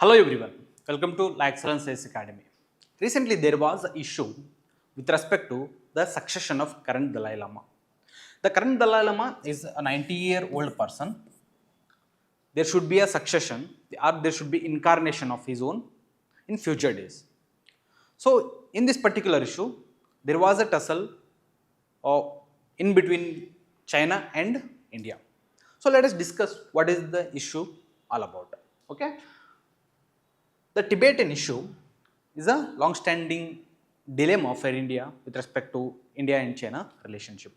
Hello everyone, welcome to Excellence IAS Academy. Recently there was an issue with respect to the succession of current Dalai Lama. The current Dalai Lama is a 90-year-old person. There should be a succession or there should be incarnation of his own in future days. So in this particular issue, there was a tussle in between China and India. So let us discuss what is the issue all about. Okay. The Tibetan issue is a long-standing dilemma for India with respect to India and China relationship,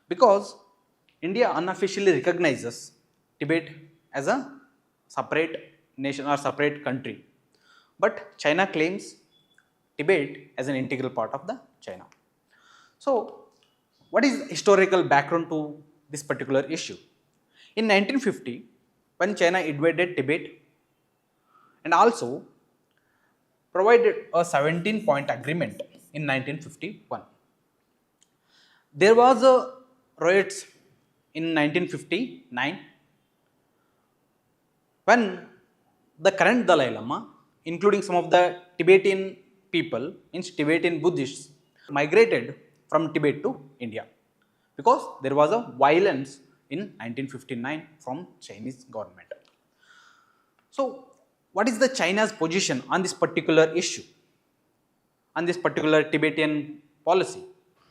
because India unofficially recognizes Tibet as a separate nation or separate country, but China claims Tibet as an integral part of the China. So, what is the historical background to this particular issue? In 1950, when China invaded Tibet and also provided a 17-point agreement in 1951. There was a riots in 1959 when the current Dalai Lama, including some of the Tibetan people, means Tibetan Buddhists, migrated from Tibet to India because there was a violence in 1959 from Chinese government. So, what is the China's position on this particular issue, on this particular Tibetan policy?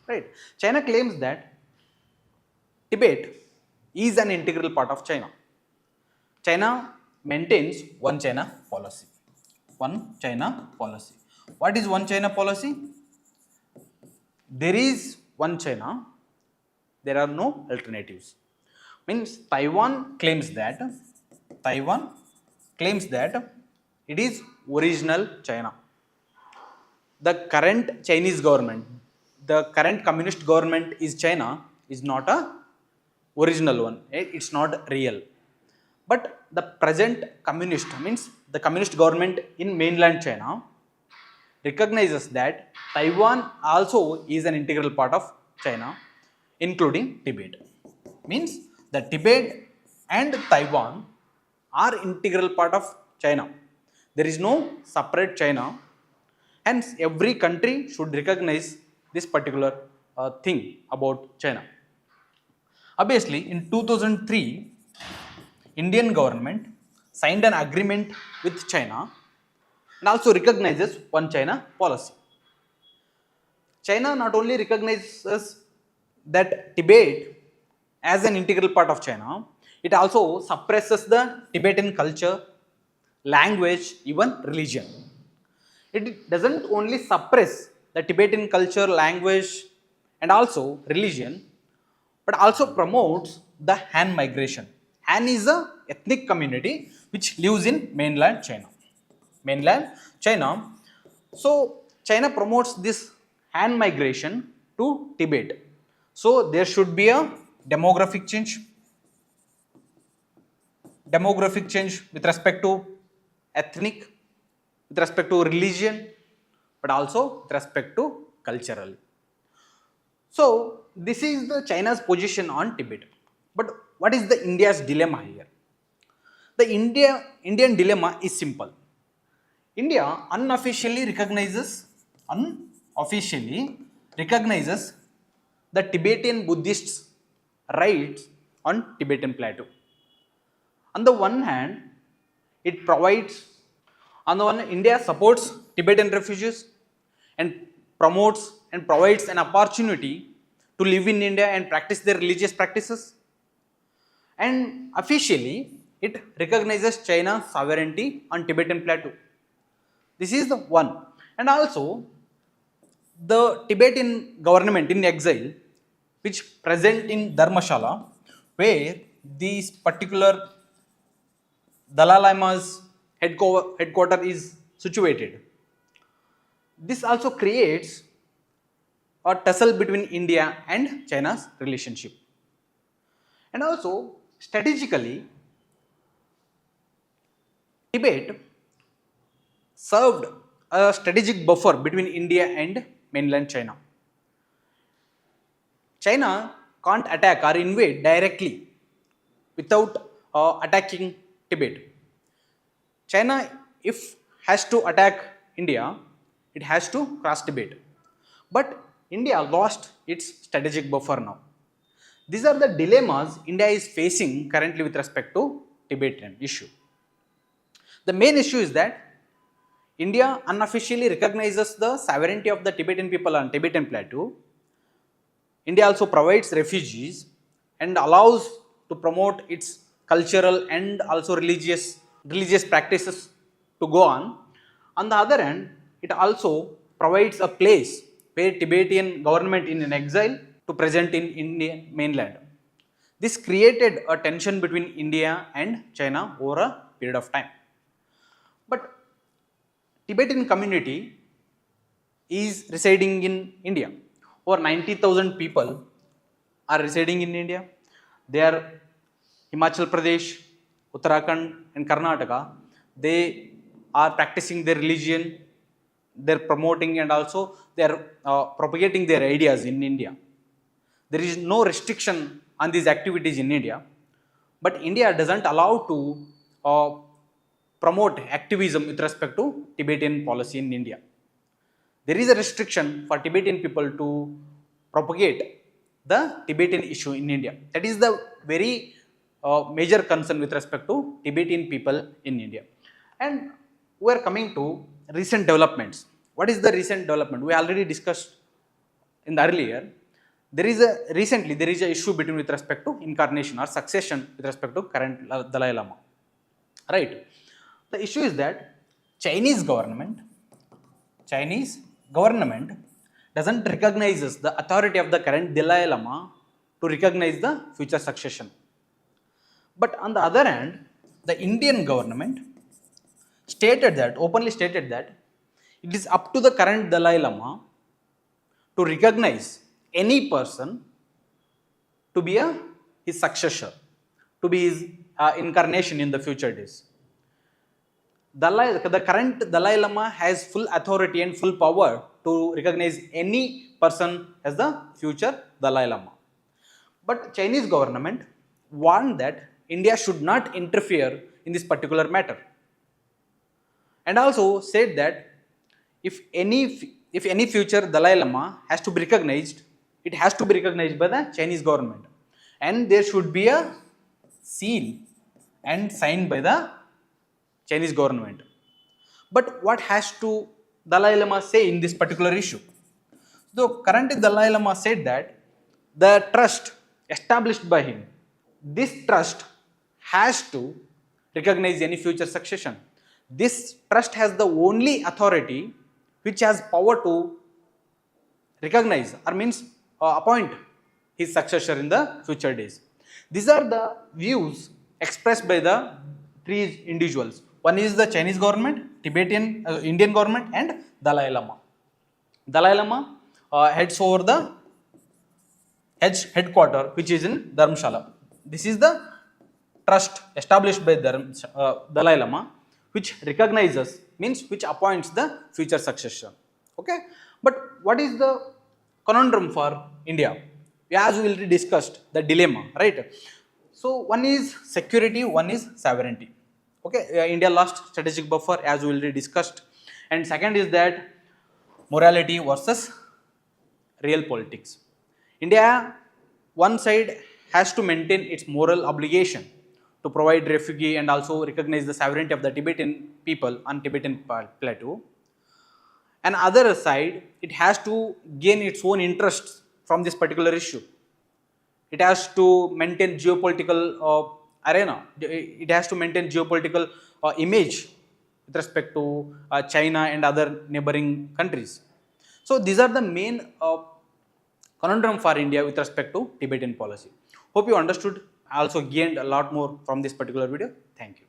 Right? China claims that Tibet is an integral part of China. China maintains one China policy. One China policy. What is one China policy? There is one China. There are no alternatives. Means Taiwan claims that it is original China. The current Chinese government, the current communist government is China, is not a original one. It's not real. But the present communist, means the communist government in mainland China, recognizes that Taiwan also is an integral part of China, including Tibet. Means the Tibet and Taiwan are integral part of China. There is no separate China. Hence, every country should recognize this particular thing about China. Obviously, in 2003, Indian government signed an agreement with China and also recognizes one China policy. China not only recognizes that Tibet as an integral part of China, it also suppresses the Tibetan culture, language, even religion. It doesn't only suppress the Tibetan culture, language, and also religion, but also promotes the Han migration. Han is a ethnic community which lives in mainland China. So China promotes this Han migration to Tibet. So there should be a demographic change with respect to ethnic, with respect to religion, but also with respect to cultural. So this is the China's position on Tibet. But what is the India's dilemma here? The Indian dilemma is simple. India unofficially recognizes the Tibetan Buddhists' rights on Tibetan plateau. On the one hand, India supports Tibetan refugees and promotes and provides an opportunity to live in India and practice their religious practices. And officially, it recognizes China's sovereignty on Tibetan plateau. This is the one. And also, the Tibetan government in exile, which present in Dharmashala, where these particular Dalai Lama's headquarter is situated. This also creates a tussle between India and China's relationship. And also, strategically, Tibet served a strategic buffer between India and mainland China. China can't attack or invade directly without attacking Tibet. China if has to attack India, it has to cross Tibet. But India lost its strategic buffer now. These are the dilemmas India is facing currently with respect to Tibetan issue. The main issue is that India unofficially recognizes the sovereignty of the Tibetan people on Tibetan plateau. India also provides refugees and allows to promote its cultural and also religious practices to go on. On the other hand, it also provides a place where Tibetan government in an exile to present in Indian mainland. This created a tension between India and China over a period of time. But Tibetan community is residing in India. Over 90,000 people are residing in India. They are Himachal Pradesh, Uttarakhand and Karnataka. They are practicing their religion, they are promoting and also they are propagating their ideas in India. There is no restriction on these activities in India, but India doesn't allow to promote activism with respect to Tibetan policy in India. There is a restriction for Tibetan people to propagate the Tibetan issue in India. That is the very major concern with respect to Tibetan people in India. And we are coming to recent developments. What is the recent development? We already discussed in the earlier. Recently there is a issue between with respect to incarnation or succession with respect to current Dalai Lama. Right. The issue is that Chinese government doesn't recognize the authority of the current Dalai Lama to recognize the future succession. But on the other hand, the Indian government openly stated that it is up to the current Dalai Lama to recognize any person to be his successor, to be his incarnation in the future days. The current Dalai Lama has full authority and full power to recognize any person as the future Dalai Lama. But Chinese government warned that India should not interfere in this particular matter. And also said that if any future Dalai Lama has to be recognized, it has to be recognized by the Chinese government. And there should be a seal and signed by the Chinese government. But what has to Dalai Lama say in this particular issue? So currently Dalai Lama said that the trust established by him, this trust has to recognize any future succession. This trust has the only authority which has power to recognize or means appoint his successor in the future days. These are the views expressed by the three individuals. One is the Chinese government, Tibetan, Indian government and Dalai Lama. Dalai Lama heads over the headquarters which is in Dharamshala. This is the trust established by Dalai Lama which recognizes, means which appoints the future successor. Okay, but what is the conundrum for India? As we already discussed, the dilemma, right? So one is security, one is sovereignty. Okay, India lost strategic buffer as we already discussed, and second is that morality versus real politics. India, one side has to maintain its moral obligation to provide refugee and also recognize the sovereignty of the Tibetan people on Tibetan plateau. And other side, it has to gain its own interests from this particular issue. It has to maintain geopolitical arena. It has to maintain geopolitical image with respect to China and other neighboring countries. So these are the main conundrum for India with respect to Tibetan policy. Hope you understood. I also gained a lot more from this particular video. Thank you.